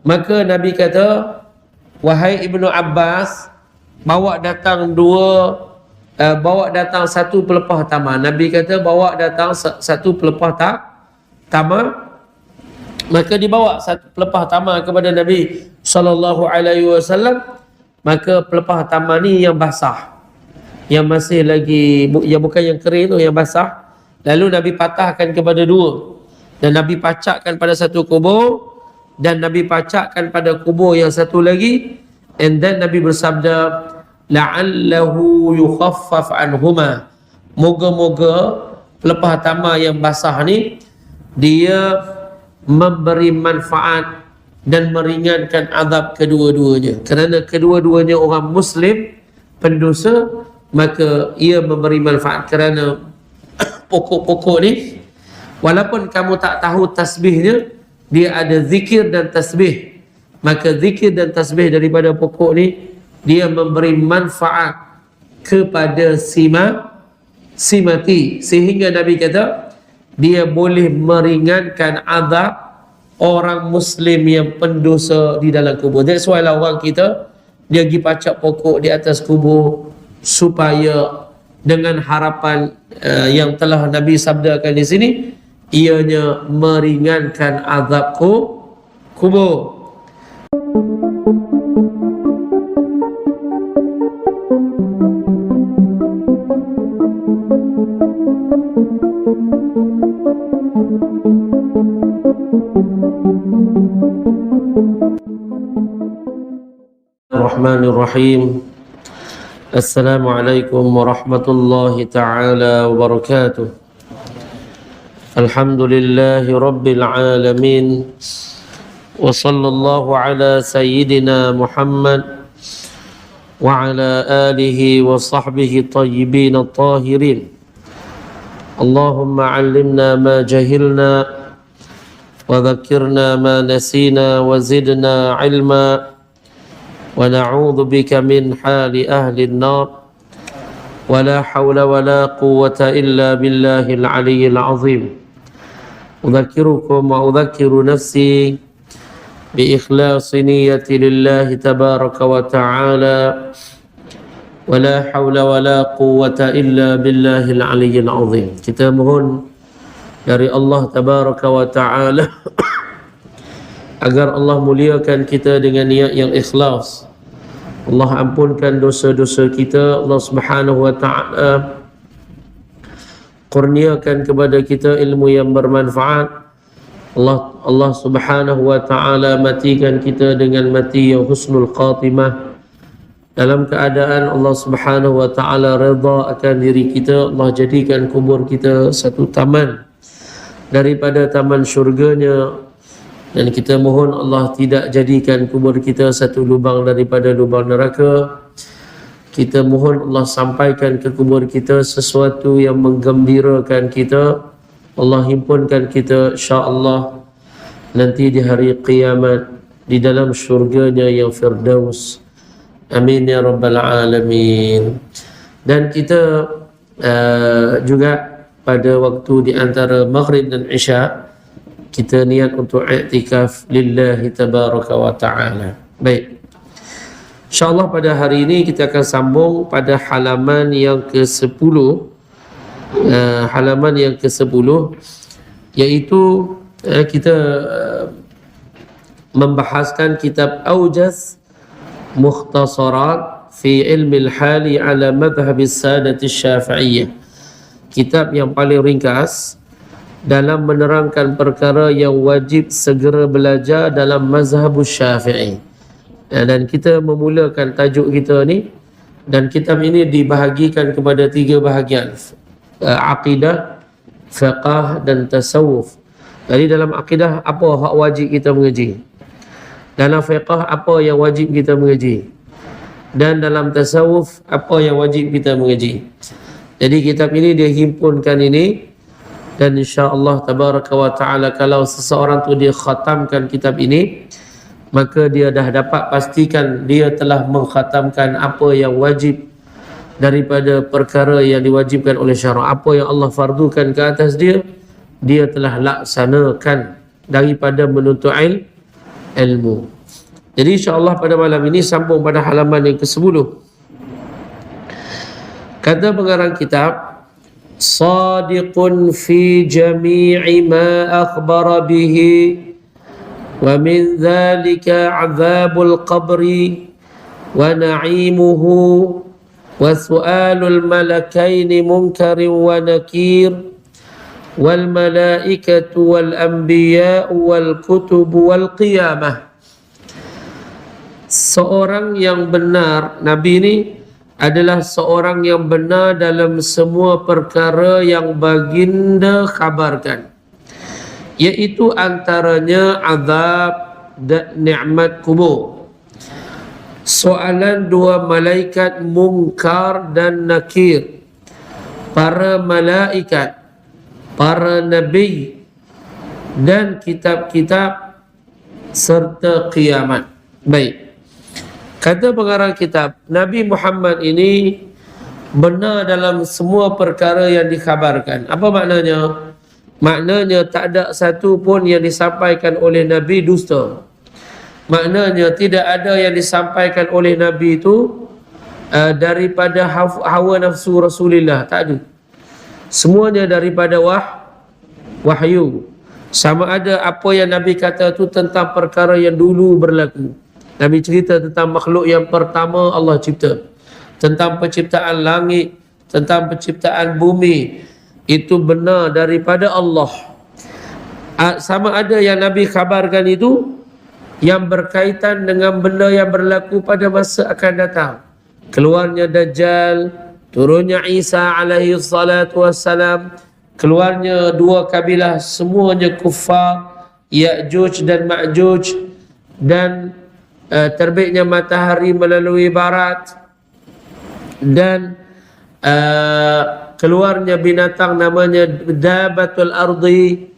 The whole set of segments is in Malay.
Maka Nabi kata, wahai Ibnu Abbas, bawa datang satu pelepah tamar. Nabi kata bawa datang satu pelepah tamar. Maka dibawa satu pelepah tamar kepada Nabi sallallahu alaihi wasallam. Maka pelepah tamar ni yang basah, yang masih lagi, yang bukan yang kering tu, yang basah. Lalu Nabi patahkan kepada dua, dan Nabi pacakkan pada satu kubur, dan Nabi pacakkan pada kubur yang satu lagi. And then Nabi bersabda, la'allahu yukhaffaf anhuma, moga-moga pelepah tamar yang basah ni dia memberi manfaat dan meringankan azab kedua-duanya. Kerana kedua-duanya orang Muslim pendosa, maka ia memberi manfaat. Kerana pokok-pokok ni, walaupun kamu tak tahu tasbihnya, dia ada zikir dan tasbih. Maka zikir dan tasbih daripada pokok ni, dia memberi manfaat kepada si mati, sehingga Nabi kata dia boleh meringankan azab orang Muslim yang pendosa di dalam kubur. That's why lah orang kita, dia pergi pacak pokok di atas kubur, supaya dengan harapan yang telah Nabi sabdakan di sini, ianya meringankan azab kubur. Bismillahirrahmanirrahim. Assalamualaikum warahmatullahi ta'ala wabarakatuh. Alhamdulillahi rabbil alamin. Wa sallallahu ala sayyidina Muhammad wa ala alihi wa sahbihi tayyibin at-tahirin. Allahumma 'allimna ma jahilna wa dhakkirna ma nasina wa zidna 'ilma wa na'udzu bika min hali ahli an-nar wa la hawla wa la quwwata illa billahil 'aliyyil 'azim. Udzakirukum wa udzakiru nafsi bi ikhlasi niyyati lillahi tabaraka wa ta'ala wa la hawla wa la quwwata illa billahil 'aliyyil 'azim. Kita mohon dari Allah tabaraka wa ta'ala agar Allah muliakan kita dengan niat yang ikhlas. Allah ampunkan dosa-dosa kita. Allah subhanahu wa ta'ala kurniakan kepada kita ilmu yang bermanfaat. Allah subhanahu wa ta'ala matikan kita dengan mati yang husnul khatimah, dalam keadaan Allah subhanahu wa ta'ala redha akan diri kita. Allah jadikan kubur kita satu taman daripada taman syurganya. Dan kita mohon Allah tidak jadikan kubur kita satu lubang daripada lubang neraka. Kita mohon Allah sampaikan ke kubur kita sesuatu yang menggembirakan kita. Allah himpunkan kita insya-Allah nanti di hari kiamat di dalam syurganya yang firdaus. Amin ya rabbal alamin. Dan kita juga pada waktu di antara maghrib dan isya, kita niat untuk i'tikaf lillahi tabaraka wa ta'ala. Baik, InsyaAllah pada hari ini kita akan sambung pada halaman yang ke-10. Halaman yang ke-10, iaitu kita membahaskan kitab Aujaz Mukhtasarat fi ilmi al-hali ala madhhab as-sadati syafi'iyah. Kitab yang paling ringkas dalam menerangkan perkara yang wajib segera belajar dalam mazhab Syafi'i. Dan kita memulakan tajuk kita ni, dan kitab ini dibahagikan kepada 3 bahagian: akidah, fiqh dan tasawuf. Jadi dalam akidah, apa hak wajib kita mengaji? Dalam fiqh, apa yang wajib kita mengaji? Dan dalam tasawuf, apa yang wajib kita mengaji? Jadi kitab ini dia himpunkan ini. Dan insya-Allah tabaraka wa ta'ala, kalau seseorang tu dia khatamkan kitab ini, maka dia dah dapat pastikan dia telah mengkhatamkan apa yang wajib daripada perkara yang diwajibkan oleh syarak. Apa yang Allah fardukan ke atas dia, dia telah laksanakan daripada menuntut ilmu. Jadi insya-Allah pada malam ini sambung pada halaman yang ke-10. Kata pengarang kitab, sadiqun fi jami'i ma akhbara bihi wa min dhalika 'adzabul qabri wa na'imuhu wa su'alul malakaini munkarin wa nakir wal malaikatu wal anbiya wal kutub wal qiyamah. Seorang yang benar, Nabi ini adalah seorang yang benar dalam semua perkara yang baginda khabarkan, iaitu antaranya azab dan nikmat kubur, soalan dua malaikat Munkar dan Nakir, para malaikat, para nabi dan kitab-kitab serta kiamat. Baik. Kata pengarang kitab, Nabi Muhammad ini benar dalam semua perkara yang dikhabarkan. Apa maknanya? Maknanya tak ada satu pun yang disampaikan oleh Nabi dusta. Maknanya tidak ada yang disampaikan oleh Nabi itu daripada hawa nafsu Rasulullah. Tak ada. Semuanya daripada wahyu. Sama ada apa yang Nabi kata itu tentang perkara yang dulu berlaku. Nabi cerita tentang makhluk yang pertama Allah cipta, tentang penciptaan langit, tentang penciptaan bumi, itu benar daripada Allah. Sama ada yang Nabi khabarkan itu yang berkaitan dengan benda yang berlaku pada masa akan datang. Keluarnya Dajjal, turunnya Isa alaihi salatu wassalam, keluarnya dua kabilah semuanya kuffar, Ya'juj dan Ma'juj, dan terbitnya matahari melalui barat, dan keluarnya binatang namanya Dabatul Ardi,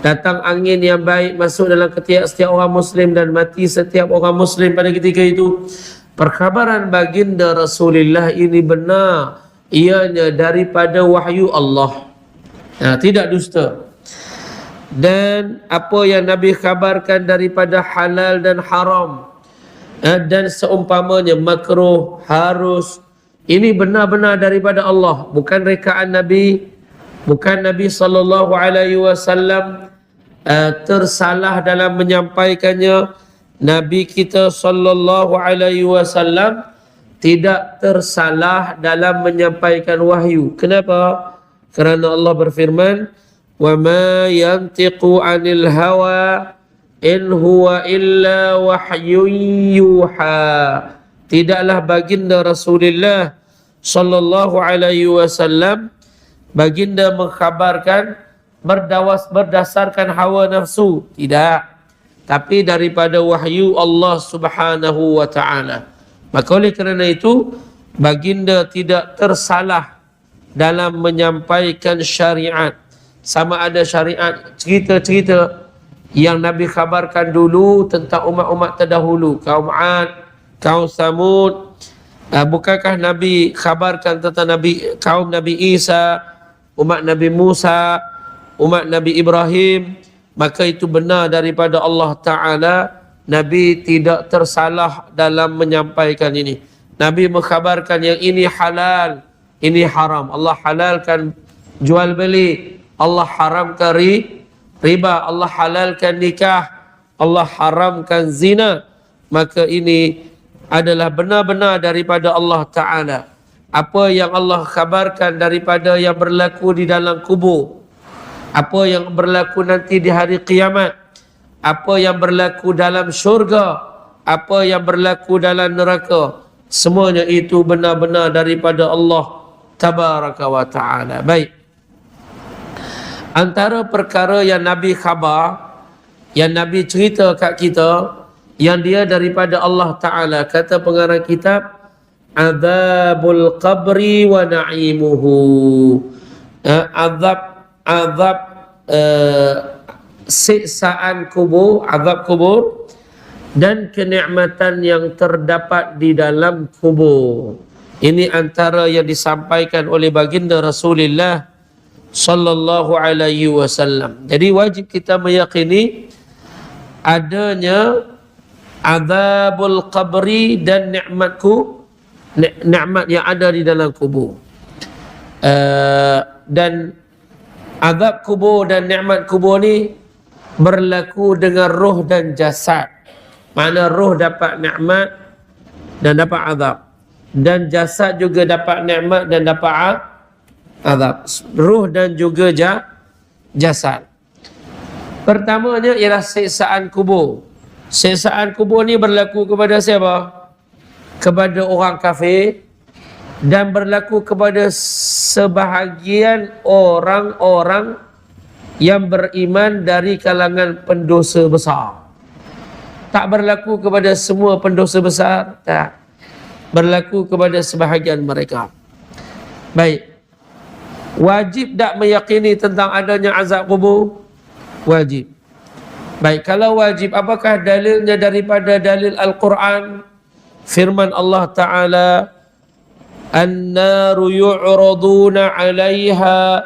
datang angin yang baik masuk dalam ketiak setiap orang Muslim dan mati setiap orang Muslim pada ketika itu. Perkhabaran baginda Rasulullah ini benar, ianya daripada wahyu Allah, tidak dusta. Dan apa yang Nabi khabarkan daripada halal dan haram dan seumpamanya makruh, harus, ini benar-benar daripada Allah, bukan rekaan Nabi, bukan Nabi sallallahu alaihi wasallam tersalah dalam menyampaikannya. Nabi kita sallallahu alaihi wasallam tidak tersalah dalam menyampaikan wahyu. Kenapa? Kerana Allah berfirman, "Wa ma yantiqu 'anil hawa in huwa illa wahyun yuha." Tidaklah baginda Rasulullah sallallahu alaihi wasallam baginda mengkhabarkan berdasarkan hawa nafsu, tidak, tapi daripada wahyu Allah Subhanahu wa taala. Maka oleh kerana itu baginda tidak tersalah dalam menyampaikan syariat. Sama ada syariat cerita-cerita yang Nabi khabarkan dulu tentang umat-umat terdahulu, kaum Ad, kaum Samud. Bukankah Nabi khabarkan tentang kaum Nabi Isa, umat Nabi Musa, umat Nabi Ibrahim? Maka itu benar daripada Allah Ta'ala. Nabi tidak tersalah dalam menyampaikan ini. Nabi mengkhabarkan yang ini halal, ini haram. Allah halalkan jual beli, Allah haramkan riba, Allah halalkan nikah, Allah haramkan zina. Maka ini adalah benar-benar daripada Allah Ta'ala. Apa yang Allah khabarkan daripada yang berlaku di dalam kubur, apa yang berlaku nanti di hari kiamat, apa yang berlaku dalam syurga, apa yang berlaku dalam neraka, semuanya itu benar-benar daripada Allah Tabaraka wa Ta'ala. Baik. Antara perkara yang Nabi khabar, yang Nabi cerita kat kita, yang dia daripada Allah Ta'ala, kata pengarang kitab, azabul qabri wa na'imuhu. Azab siksaan kubur, azab kubur, dan kenikmatan yang terdapat di dalam kubur. Ini antara yang disampaikan oleh baginda Rasulullah sallallahu alaihi wasallam. Jadi wajib kita meyakini adanya azabul qabri dan nikmat yang ada di dalam kubur. Dan azab kubur dan nikmat kubur ni berlaku dengan roh dan jasad. Mana roh dapat nikmat dan dapat azab, dan jasad juga dapat nikmat dan dapat azab. Roh dan juga jasad. Pertamanya ialah siksaan kubur. Siksaan kubur ni berlaku kepada siapa? Kepada orang kafir, dan berlaku kepada sebahagian orang-orang yang beriman dari kalangan pendosa besar. Tak berlaku kepada semua pendosa besar, tak. Berlaku kepada sebahagian mereka. Baik. Wajib tak meyakini tentang adanya azab kubur? Wajib. Baik, kalau wajib, apakah dalilnya daripada dalil Al-Quran? Firman Allah Ta'ala, An-naru yu'raduna 'alaiha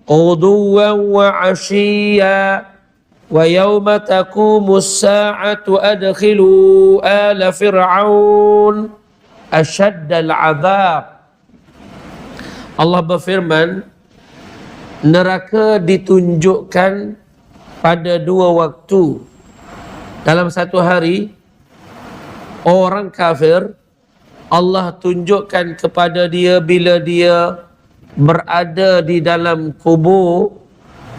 quduwan wa 'ashiyya wa yawma taqumus sa'atu adkhilu ala fir'aun ashaddal 'adzab. Allah berfirman, neraka ditunjukkan pada dua waktu dalam satu hari. Orang kafir, Allah tunjukkan kepada dia bila dia berada di dalam kubur,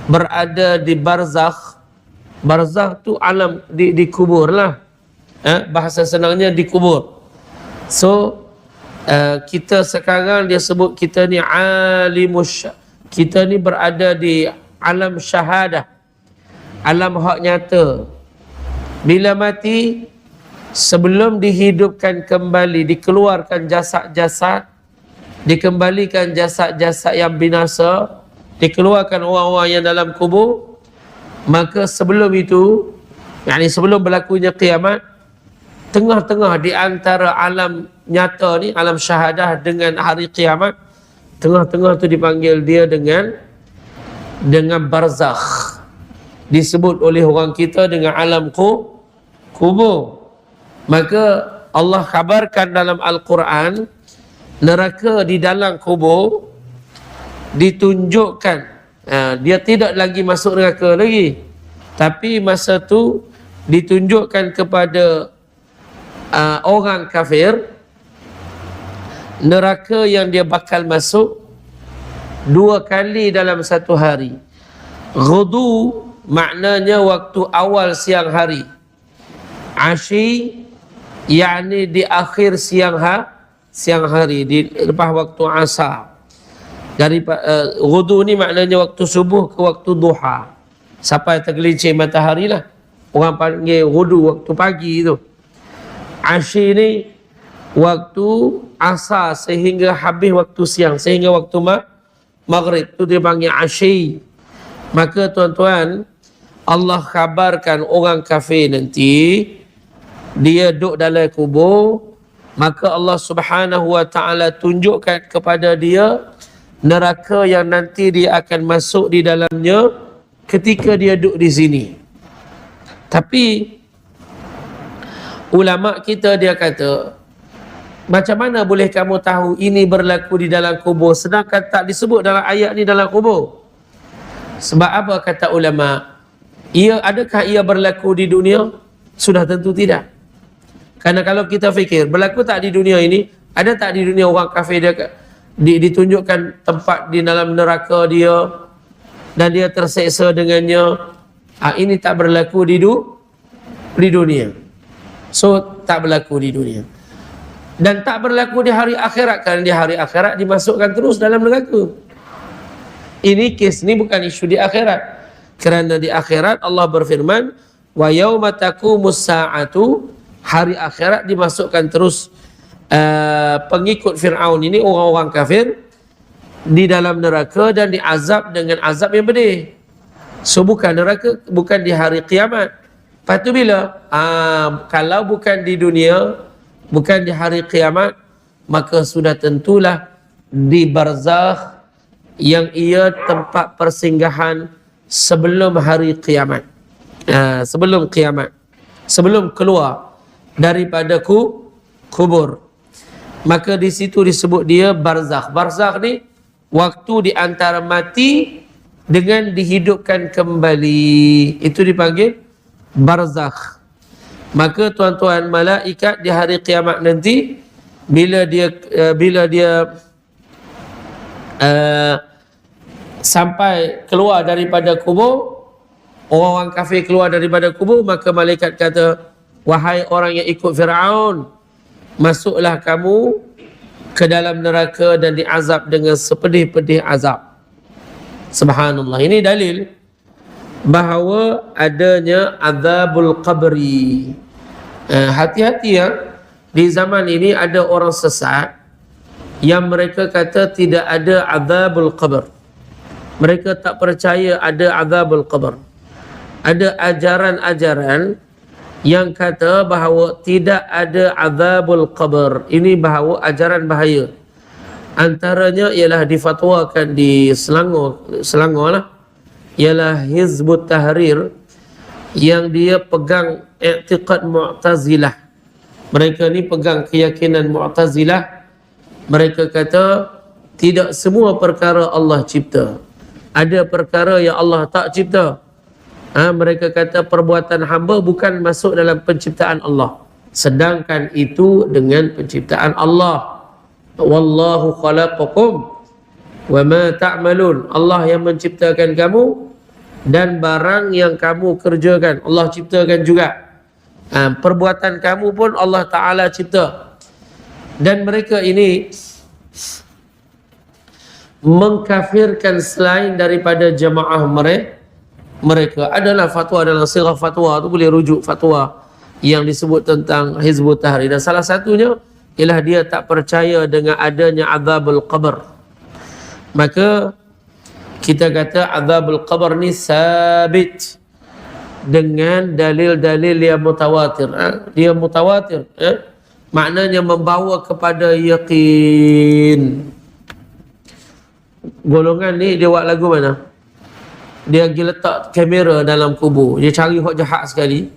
berada di barzakh. Barzakh tu alam di kubur lah. Bahasa senangnya di kubur. So kita sekarang dia sebut kita ni alimus, kita ni berada di alam syahadah, alam hak nyata. Bila mati, sebelum dihidupkan kembali, dikeluarkan jasad-jasad, dikembalikan jasad-jasad yang binasa, dikeluarkan orang-orang yang dalam kubur, maka sebelum itu, yakni sebelum berlakunya kiamat, tengah-tengah di antara alam nyata ni, alam syahadah dengan hari kiamat, tengah-tengah tu dipanggil dia dengan barzakh. Disebut oleh orang kita dengan alam kubur. Maka Allah khabarkan dalam Al-Quran, neraka di dalam kubur ditunjukkan. Dia tidak lagi masuk neraka lagi, tapi masa tu ditunjukkan kepada orang kafir neraka yang dia bakal masuk dua kali dalam satu hari. Ghudu maknanya waktu awal siang hari. Ashi yakni di akhir siang hari, di lepas waktu asar. Dari ghudu ni maknanya waktu subuh ke waktu duha, sampai tergelincir matahari lah. Orang panggil ghudu, waktu pagi tu. Ashi ni waktu asar sehingga habis waktu siang, sehingga waktu maghrib, tu dia panggil ashi. Maka tuan-tuan, Allah khabarkan orang kafir nanti dia duduk dalam kubur, maka Allah Subhanahu wa ta'ala tunjukkan kepada dia neraka yang nanti dia akan masuk di dalamnya ketika dia duduk di sini. Tapi ulama kita dia kata, macam mana boleh kamu tahu ini berlaku di dalam kubur sedangkan tak disebut dalam ayat ni dalam kubur? Sebab apa kata ulama? Adakah ia berlaku di dunia? Sudah tentu tidak. Karena kalau kita fikir, berlaku tak di dunia ini? Ada tak di dunia orang kafir dia ditunjukkan tempat di dalam neraka dia dan dia terseksa dengannya? Ini tak berlaku di dunia. So tak berlaku di dunia. Dan tak berlaku di hari akhirat, kerana di hari akhirat dimasukkan terus dalam neraka. Ini kes ni bukan isu di akhirat. Kerana di akhirat Allah berfirman, wa yauma taqumus sa'atu, hari akhirat dimasukkan terus pengikut Fir'aun ini, orang-orang kafir, di dalam neraka dan diazab dengan azab yang pedih. So bukan neraka, bukan di hari kiamat. Lepas tu bila? Kalau bukan di dunia, bukan di hari kiamat, maka sudah tentulah di barzakh, yang ia tempat persinggahan sebelum hari kiamat. Sebelum kiamat, sebelum keluar daripada kubur. Maka di situ disebut dia barzakh. Barzakh ni waktu di antara mati dengan dihidupkan kembali, itu dipanggil barzakh. Maka tuan-tuan, malaikat di hari kiamat nanti bila dia sampai keluar daripada kubur, orang kafir keluar daripada kubur, maka malaikat kata, wahai orang yang ikut Fir'aun, masuklah kamu ke dalam neraka dan diazab dengan sepedih-pedih azab. Subhanallah. Ini dalil bahawa adanya azabul qabri. Hati-hati ya, di zaman ini ada orang sesat yang mereka kata tidak ada azabul qabr. Mereka tak percaya ada azabul qabr. Ada ajaran-ajaran yang kata bahawa tidak ada azabul qabr. Ini bahawa ajaran bahaya. Antaranya ialah difatwakan di Selangor lah, ialah Hizbut Tahrir, yang dia pegang i'tiqad Mu'tazilah. Mereka ni pegang keyakinan Mu'tazilah. Mereka kata tidak semua perkara Allah cipta. Ada perkara yang Allah tak cipta. Mereka kata perbuatan hamba bukan masuk dalam penciptaan Allah, sedangkan itu dengan penciptaan Allah. Wallahu khalaqakum wa ma ta'malun. Allah yang menciptakan kamu dan barang yang kamu kerjakan Allah ciptakan juga. Perbuatan kamu pun Allah Ta'ala cipta. Dan mereka ini mengkafirkan selain daripada jamaah mereka. Adalah fatwa dalam sirah fatwa tu, boleh rujuk fatwa yang disebut tentang Hizbut Tahrir. Dan salah satunya ialah dia tak percaya dengan adanya azabul qabr. Maka kita kata azabul qabr ni sabit dengan dalil-dalil yang mutawatir. Dia mutawatir, maknanya membawa kepada yakin. Golongan ni dia buat lagu mana? Dia pergi letak kamera dalam kubur. Dia cari hak jahat sekali,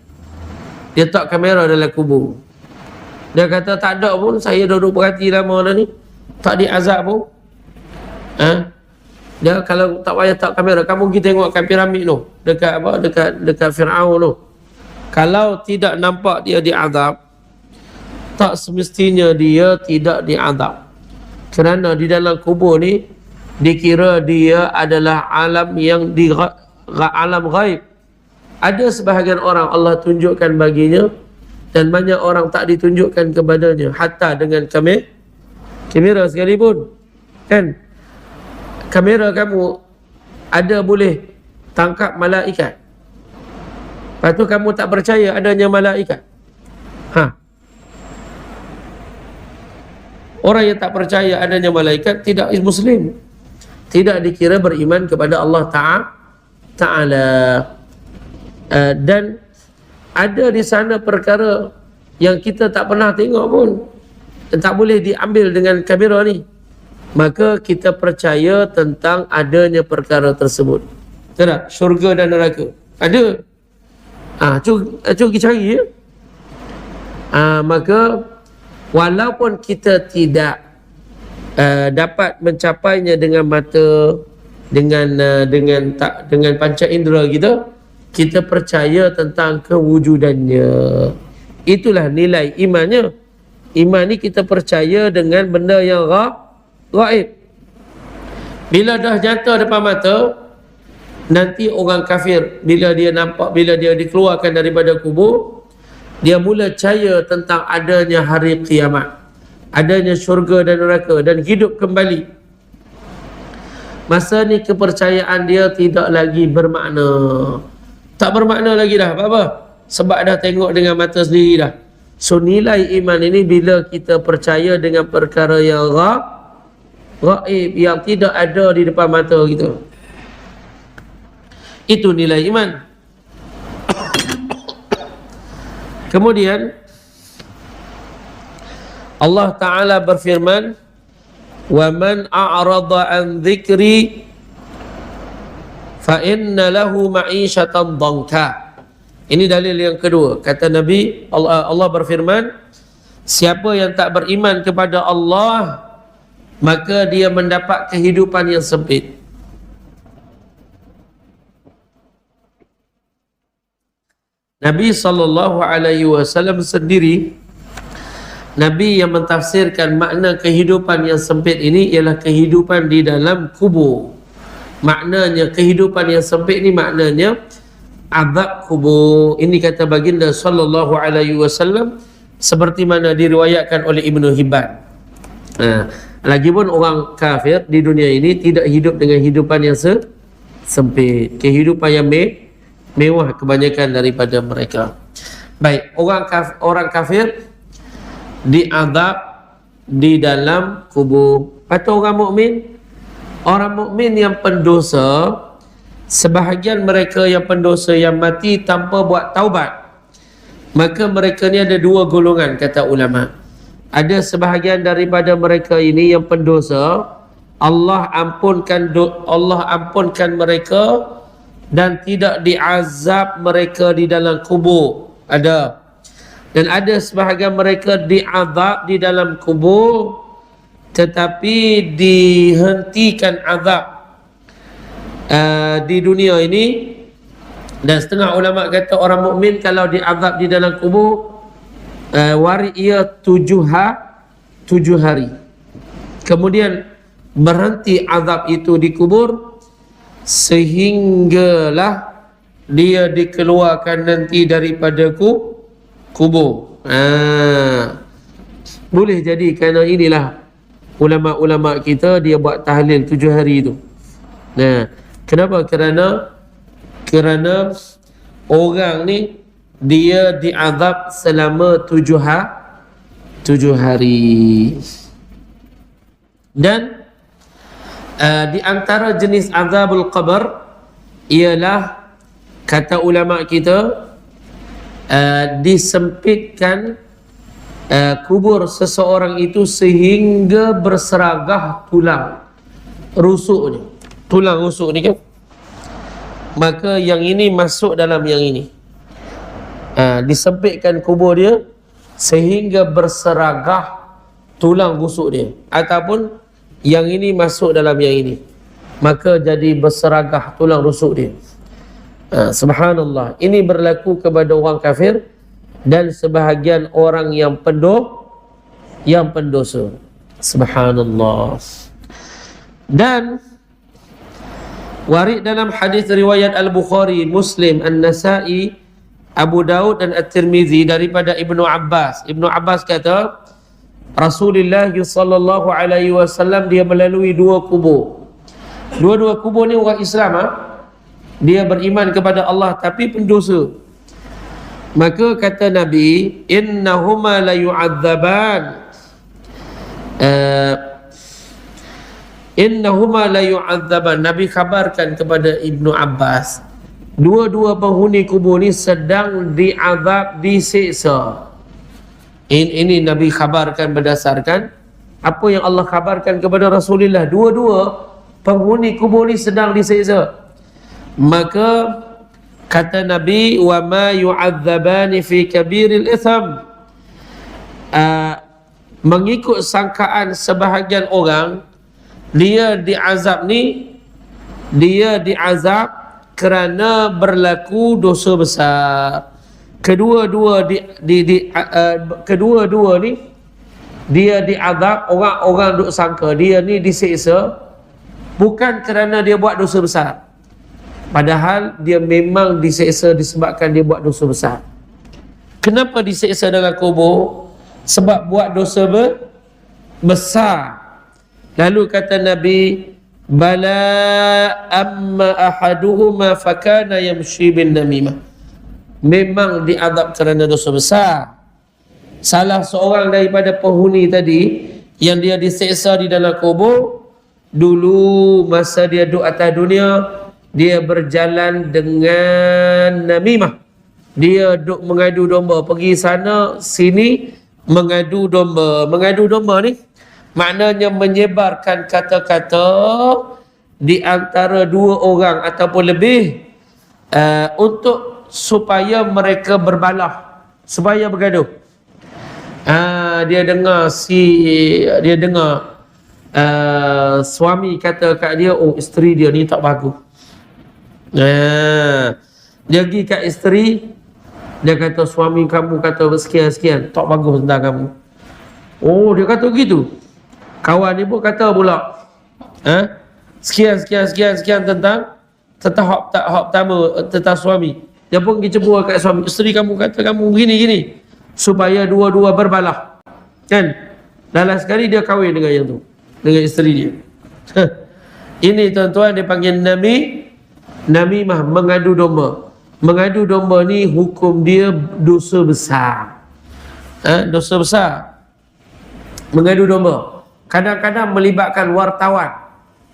dia letak kamera dalam kubur. Dia kata tak ada pun, saya duduk perhati lama dah ni, tak diazab pun. Dia kalau tak payah tak kamera, kamu pergi tengokkan piramid tu dekat apa, dekat Fir'aun tu. Kalau tidak nampak dia diazab, tak semestinya dia tidak diazab. Kerana di dalam kubur ni dikira dia adalah alam yang alam ghaib. Ada sebahagian orang Allah tunjukkan baginya dan banyak orang tak ditunjukkan kepadanya, hatta dengan kamera sekalipun. Kan? Kamera kamu ada boleh tangkap malaikat. Lepas tu kamu tak percaya adanya malaikat. Orang yang tak percaya adanya malaikat tidak Muslim, tidak dikira beriman kepada Allah Ta'ala. Dan ada di sana perkara yang kita tak pernah tengok pun, tak boleh diambil dengan kamera ni. Maka kita percaya tentang adanya perkara tersebut. Tak? Syurga dan neraka ada. Cuba pergi cari ya. Maka walaupun kita tidak dapat mencapainya dengan mata, dengan panca indera kita percaya tentang kewujudannya. Itulah nilai imannya. Iman ni kita percaya dengan benda yang gaib. Bila dah nyata depan mata, nanti orang kafir bila dia nampak, bila dia dikeluarkan daripada kubur, dia mula percaya tentang adanya hari kiamat, adanya syurga dan neraka dan hidup kembali. Masa ni kepercayaan dia tidak lagi bermakna. Tak bermakna lagi dah. Apa? Sebab dah tengok dengan mata sendiri dah. So nilai iman ini bila kita percaya dengan perkara yang gaib, yang tidak ada di depan mata kita. Itu nilai iman. Kemudian Allah Ta'ala berfirman, wa man a'rada an dhikri fa inna lahu ma'isyatan dhanka. Ini dalil yang kedua. Kata Nabi, Allah berfirman, siapa yang tak beriman kepada Allah, maka dia mendapat kehidupan yang sempit. Nabi SAW sendiri, Nabi yang mentafsirkan makna kehidupan yang sempit ini ialah kehidupan di dalam kubur. Maknanya kehidupan yang sempit ini maknanya azab kubur. Ini kata baginda SAW, seperti mana diriwayatkan oleh Ibnu Hibban. Lagipun orang kafir di dunia ini tidak hidup dengan kehidupan yang sempit, kehidupan yang mewah kebanyakan daripada mereka. Baik, orang kafir diazab di dalam kubur. Atau orang mukmin yang pendosa, sebahagian mereka yang pendosa yang mati tanpa buat taubat, maka mereka ni ada dua golongan, kata ulama. Ada sebahagian daripada mereka ini yang pendosa, Allah ampunkan mereka dan tidak diazab mereka di dalam kubur. Ada. Dan ada sebahagian mereka diazab di dalam kubur tetapi dihentikan azab di dunia ini. Dan setengah ulama kata orang mukmin kalau diazab di dalam kubur, waris ia 7 hari. Kemudian berhenti azab itu di kubur sehinggalah dia dikeluarkan nanti daripada kubur. Boleh jadi kerana inilah ulama-ulama kita dia buat tahlil 7 hari itu. Nah, kenapa? Kerana orang ni dia diazab selama 7 hari. Dan di antara jenis azabul qabr ialah, kata ulama kita, disempitkan kubur seseorang itu sehingga berseragah tulang rusuk ni. Tulang rusuk ni kan, maka yang ini masuk dalam yang ini. Disempitkan kubur dia sehingga berseragah tulang rusuk dia, ataupun yang ini masuk dalam yang ini, maka jadi berseragah tulang rusuk dia. Subhanallah. Ini berlaku kepada orang kafir dan sebahagian orang yang pendosa. Subhanallah. Dan warid dalam hadis riwayat Al-Bukhari, Muslim, An-Nasa'i, Abu Daud dan At-Tirmizi daripada Ibnu Abbas. Ibnu Abbas kata, Rasulullah sallallahu alaihi wasallam dia melalui 2 kubur. Dua-dua kubur ni orang Islam, dia beriman kepada Allah tapi pendosa. Maka kata Nabi, innahuma la yu'adzaban, innahuma la yu'adzaban. Nabi khabarkan kepada Ibnu Abbas, dua-dua penghuni kubur ni sedang diazab, disiksa. Ini Nabi khabarkan berdasarkan apa yang Allah khabarkan kepada Rasulullah. Dua-dua penghuni kubur ni sedang disiksa. Maka kata Nabi, wa ma yu'adzabani fi kabiril itham, mengikut sangkaan sebahagian orang, dia diazab kerana berlaku dosa besar. Kedua-dua ni dia diazab, orang duk sangka dia ni disiksa bukan kerana dia buat dosa besar, padahal dia memang disiksa disebabkan dia buat dosa besar. Kenapa disiksa dalam kubur? Sebab buat dosa besar. Lalu kata Nabi, bala amma ahaduhuma fakana yamshi bin namimah. Memang diazab kerana dosa besar. Salah seorang daripada penghuni tadi yang dia diseksa di dalam kubur, dulu masa dia duduk atas dunia, dia berjalan dengan namimah. Dia duduk mengadu domba, pergi sana sini mengadu domba. Mengadu domba ni maknanya menyebarkan kata-kata di antara 2 orang ataupun lebih, untuk supaya mereka berbalah, supaya bergaduh. Dia dengar suami kata kat dia, oh isteri dia ni tak bagus. Dia pergi kat isteri, dia kata suami kamu kata sekian-sekian, tak bagus tentang kamu. Oh, dia kata begitu. Kawan ni pun kata pula, sekian tentang hak pertama tentang suami. Dia pun pergi cebur kat suami, isteri kamu kata kamu gini, supaya dua-dua berbalah. Kan? Dalam sekali dia kahwin dengan yang tu, dengan isteri dia. Ini tuan-tuan dia panggil namimah, mengadu domba. Mengadu domba ni hukum dia dosa besar. Dosa besar. Mengadu domba. Kadang-kadang melibatkan wartawan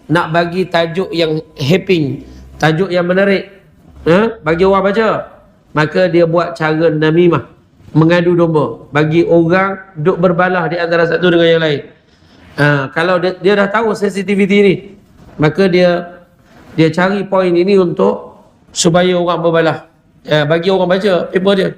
nak bagi tajuk yang happy, tajuk yang menarik, bagi orang baca. Maka dia buat cara namimah, mengadu domba, bagi orang duk berbalah di antara satu dengan yang lain. Kalau dia dah tahu sensitiviti ni, maka dia cari poin ini untuk supaya orang berbalah, bagi orang baca paper dia.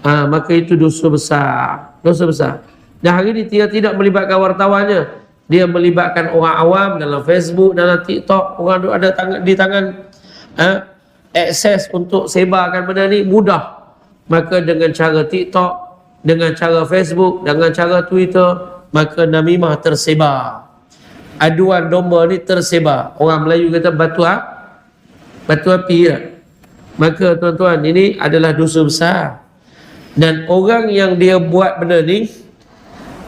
Maka itu dosa besar, dosa besar. Dan hari ini dia tidak melibatkan wartawannya, dia melibatkan orang awam dalam Facebook, dalam TikTok. Orang ada di tangan akses untuk sebarkan benda ni mudah. Maka dengan cara TikTok, dengan cara Facebook, dengan cara Twitter, maka namimah tersebar. Aduan domba ni tersebar. Orang Melayu kata batu api ya. Maka tuan-tuan, ini adalah dosa besar. Dan orang yang dia buat benda ni,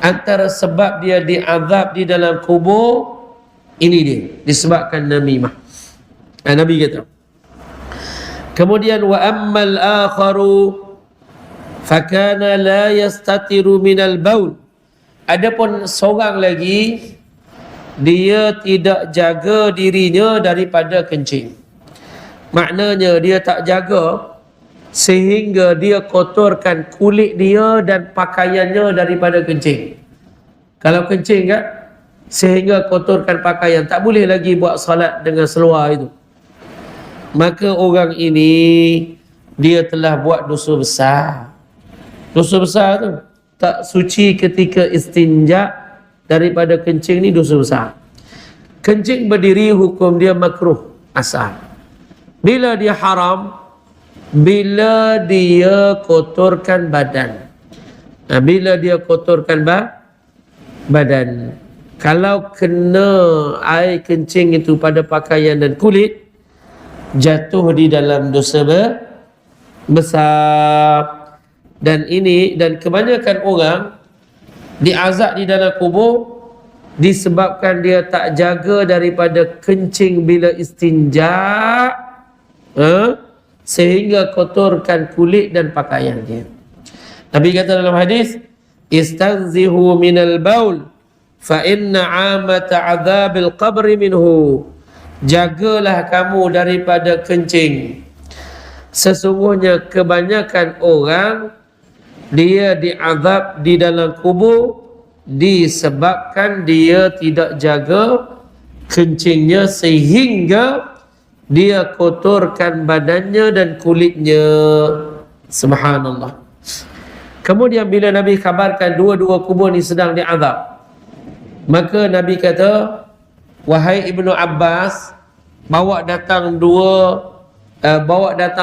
antara sebab dia diazab di dalam kubur, ini dia, disebabkan namimah. Nabi kata. Kemudian wa ammal akharu fakana la yastatiru minal baul. Adapun seorang lagi, dia tidak jaga dirinya daripada kencing. Maknanya dia tak jaga sehingga dia kotorkan kulit dia dan pakaiannya daripada kencing. Kalau kencing kan, sehingga kotorkan pakaian, tak boleh lagi buat salat dengan seluar itu. Maka orang ini dia telah buat dosa besar. Dosa besar tu tak suci ketika istinja daripada kencing ni, dosa besar. Kencing berdiri hukum dia makruh asal. Bila dia haram, bila dia kotorkan badan. Bila dia kotorkan badan. Kalau kena air kencing itu pada pakaian dan kulit, jatuh di dalam dosa besar. Dan kebanyakan orang diazab di dalam kubur disebabkan dia tak jaga daripada kencing bila istinja, sehingga kotorkan kulit dan pakaian dia. Nabi kata dalam hadis, istanzihu minal baul fa inna amata azabil qabri minhu. Jagalah kamu daripada kencing, sesungguhnya kebanyakan orang dia diazab di dalam kubur disebabkan dia tidak jaga kencingnya sehingga dia kotorkan badannya dan kulitnya. Subhanallah. Kemudian bila Nabi kabarkan dua-dua kubur ni sedang diazab, maka Nabi kata, wahai Ibnu Abbas, bawa datang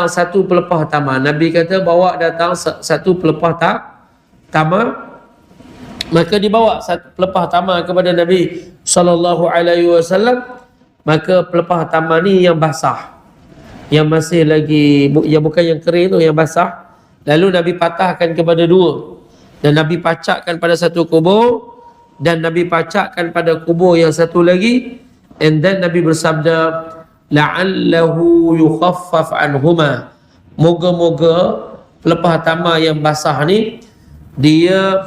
satu pelepah tamar. Nabi kata bawa datang satu pelepah tamar. Maka dibawa satu pelepah tamar kepada Nabi SAW. Maka pelepah tamar ni yang basah, yang masih lagi, yang bukan yang kering tu, yang basah. Lalu Nabi patahkan kepada dua, dan Nabi pacakkan pada satu kubur, dan Nabi pacakkan pada kubur yang satu lagi. And then Nabi bersabda, la'allahu yukhaffaf anhuma. Moga-moga pelepah tamar yang basah ni dia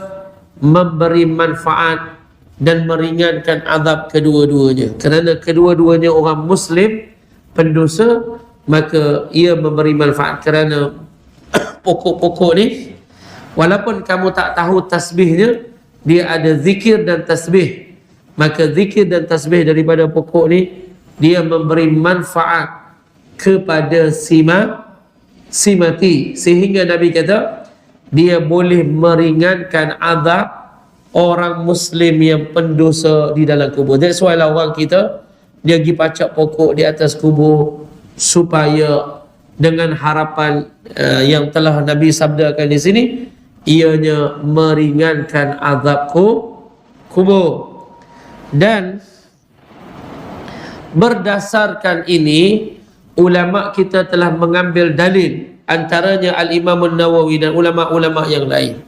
memberi manfaat dan meringankan azab kedua-duanya. Kerana kedua-duanya orang Muslim pendosa, maka ia memberi manfaat. Kerana pokok-pokok ni, walaupun kamu tak tahu tasbihnya, dia ada zikir dan tasbih. Maka zikir dan tasbih daripada pokok ni, dia memberi manfaat kepada si si mati, sehingga Nabi kata dia boleh meringankan azab orang Muslim yang pendosa di dalam kubur. That's why lah orang kita dia pergi pacak pokok di atas kubur supaya dengan harapan yang telah Nabi sabdakan di sini, ianya meringankan azab kubur. Dan berdasarkan ini ulama kita telah mengambil dalil, antaranya Al-Imam An-Nawawi dan ulama-ulama yang lain.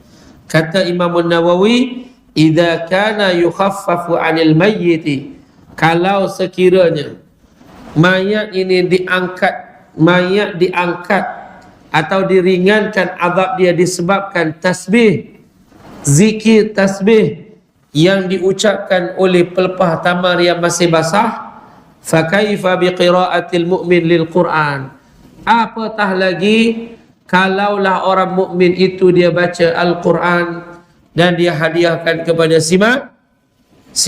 Kata Imam An-Nawawi, idza kana yukhaffafu 'anil mayyiti, kalau sekiranya mayat ini diangkat atau diringankan azab dia disebabkan tasbih, zikir tasbih yang diucapkan oleh pelepah tamar yang masih basah, fa kaifa biqiraatil mu'min lil Quran, apatah lagi kalaulah orang mukmin itu dia baca Al-Quran dan dia hadiahkan kepada si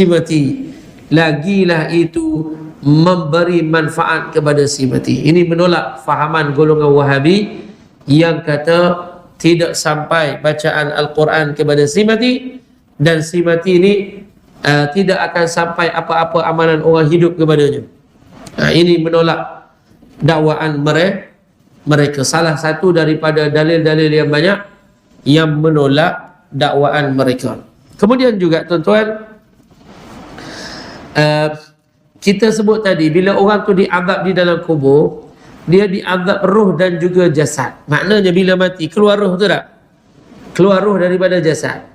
mati, lagilah itu memberi manfaat kepada si mati. Ini menolak fahaman golongan Wahabi yang kata tidak sampai bacaan Al-Quran kepada si mati, dan si mati ini tidak akan sampai apa-apa amalan orang hidup kepadanya. Ini menolak dakwaan mereka. Salah satu daripada dalil-dalil yang banyak yang menolak dakwaan mereka. Kemudian juga tuan-tuan, kita sebut tadi, bila orang tu diazab di dalam kubur, dia diazab roh dan juga jasad. Maknanya bila mati keluar roh tu tak? Keluar roh daripada jasad.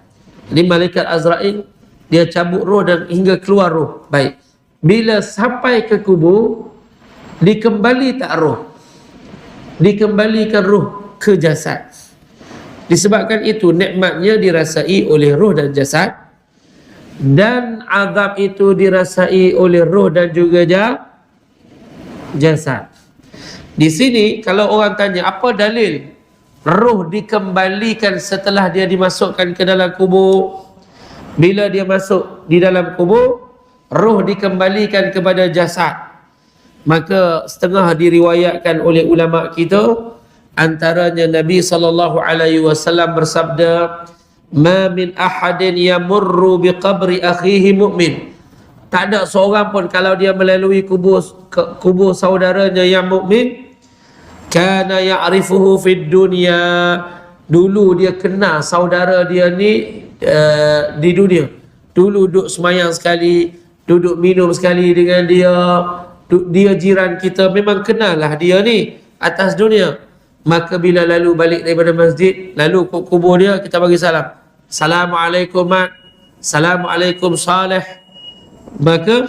Jadi malaikat Azrail dia cabut roh dan hingga keluar roh. Baik. Bila sampai ke kubur, dikembali tak roh? Dikembalikan roh ke jasad. Disebabkan itu nikmatnya dirasai oleh roh dan jasad, dan azab itu dirasai oleh roh dan juga jasad. Di sini kalau orang tanya apa dalil roh dikembalikan setelah dia dimasukkan ke dalam kubur, bila dia masuk di dalam kubur roh dikembalikan kepada jasad, maka setengah diriwayatkan oleh ulama kita, antaranya Nabi SAW bersabda, ma min ahadin yamurru biqabri akhihi mu'min, tak ada seorang pun kalau dia melalui kubur saudaranya yang mukmin, kana ya'rifuhu fid dunya, dulu dia kenal saudara dia ni di dunia, dulu duduk semayang sekali, duduk minum sekali dengan dia, dia jiran kita, memang kenal lah dia ni atas dunia. Maka bila lalu balik daripada masjid, lalu kubur dia, kita bagi salam, Assalamualaikum mat, Assalamualaikum Saleh. Maka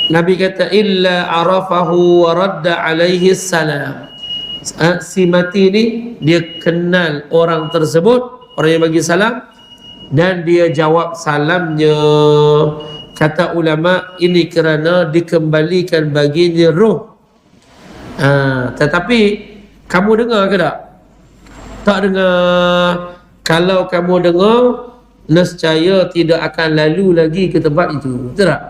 Nabi kata illa arafahu wa radda alaihi salam, si mati ni dia kenal orang tersebut, orang yang bagi salam, dan dia jawab salamnya. Kata ulama, ini kerana dikembalikan baginya roh. Tetapi kamu dengar ke tak? Tak dengar. Kalau kamu dengar, nescaya tidak akan lalu lagi ke tempat itu. Betul tak?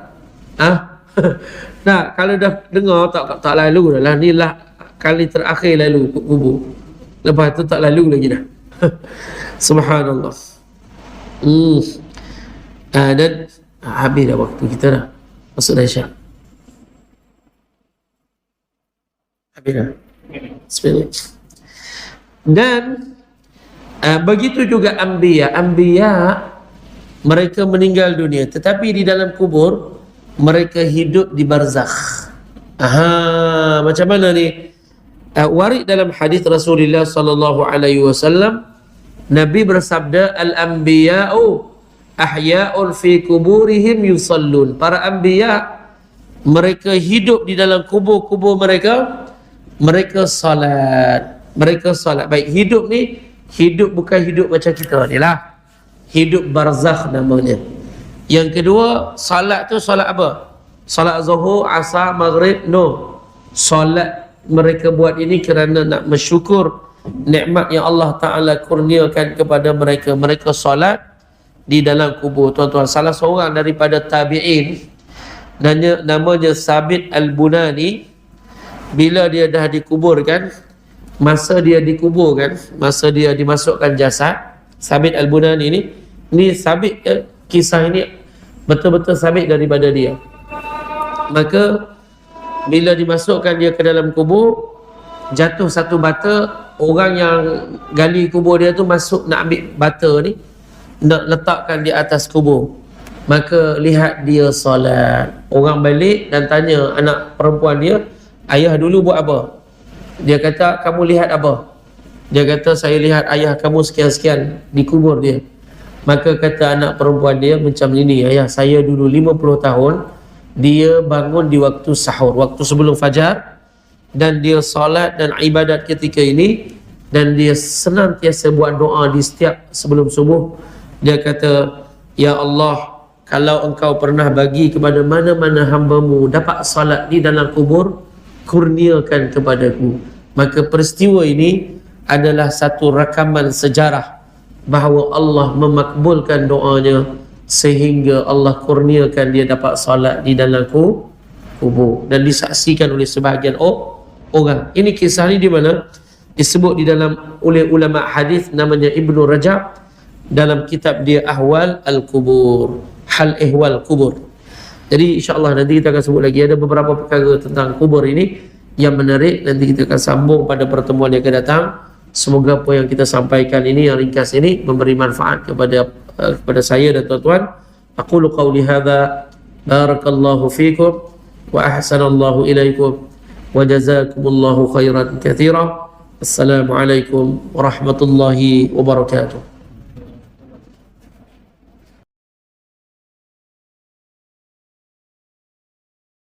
Nah, kalau dah dengar tak lalu dah lah. Ni lah kali terakhir lalu kubur. Lepas tu tak lalu lagi dah. Subhanallah. Dan habis dah waktu kita dah. Masuk dah Isyak. Habis dah. Bismillah. Dan begitu juga anbiya mereka meninggal dunia, tetapi di dalam kubur mereka hidup di barzakh. Macam mana ni? Warid dalam hadis Rasulullah sallallahu alaihi wasallam, Nabi bersabda, al-anbiya'u ahya'un fi kuburihim yusallun. Para anbiya mereka hidup di dalam kubur-kubur mereka, mereka salat. Baik, hidup ni hidup bukan hidup macam kita ni lah, hidup barzakh namanya. Yang kedua, salat tu salat apa? Salat zuhur, asar, maghrib? No. Salat mereka buat ini kerana nak bersyukur nikmat yang Allah Ta'ala kurniakan kepada mereka. Mereka salat di dalam kubur. Tuan-tuan, salah seorang daripada tabi'in, namanya Sabit Al-Bunani, bila dia dah dikuburkan, masa dia dikubur kan, masa dia dimasukkan jasad Sabit Al-Bunani ni Sabit, kisah ini betul-betul sabit daripada dia. Maka bila dimasukkan dia ke dalam kubur, jatuh satu bata, orang yang gali kubur dia tu masuk nak ambil bata ni, nak letakkan di atas kubur. Maka lihat dia solat. Orang balik dan tanya anak perempuan dia, ayah dulu buat apa? Dia kata, kamu lihat apa? Dia kata, saya lihat ayah kamu sekian-sekian di kubur dia. Maka kata anak perempuan dia macam ini, ayah saya dulu 50 tahun, dia bangun di waktu sahur, waktu sebelum fajar, dan dia solat dan ibadat ketika ini, dan dia senantiasa buat doa di setiap sebelum subuh. Dia kata, ya Allah, kalau engkau pernah bagi kepada mana-mana hamba-Mu dapat solat di dalam kubur, kurniakan kepadaku. Maka peristiwa ini adalah satu rakaman sejarah bahawa Allah memakbulkan doanya sehingga Allah kurniakan dia dapat solat di dalam kubur dan disaksikan oleh sebahagian orang. Ini kisah ni di mana disebut di dalam oleh ulama hadis namanya Ibnu Rajab dalam kitab dia Ahwal Al-Kubur, hal ihwal kubur. Jadi insya-Allah nanti kita akan sebut lagi ada beberapa perkara tentang kubur ini yang menarik. Nanti kita akan sambung pada pertemuan yang akan datang. Semoga apa yang kita sampaikan ini, yang ringkas ini, memberi manfaat kepada saya dan tuan-tuan. Aqulu qawli hadza, barakallahu fikum wa ahsanallahu ilaikum wa jazakumullahu khairan katsira. Assalamualaikum warahmatullahi wabarakatuh.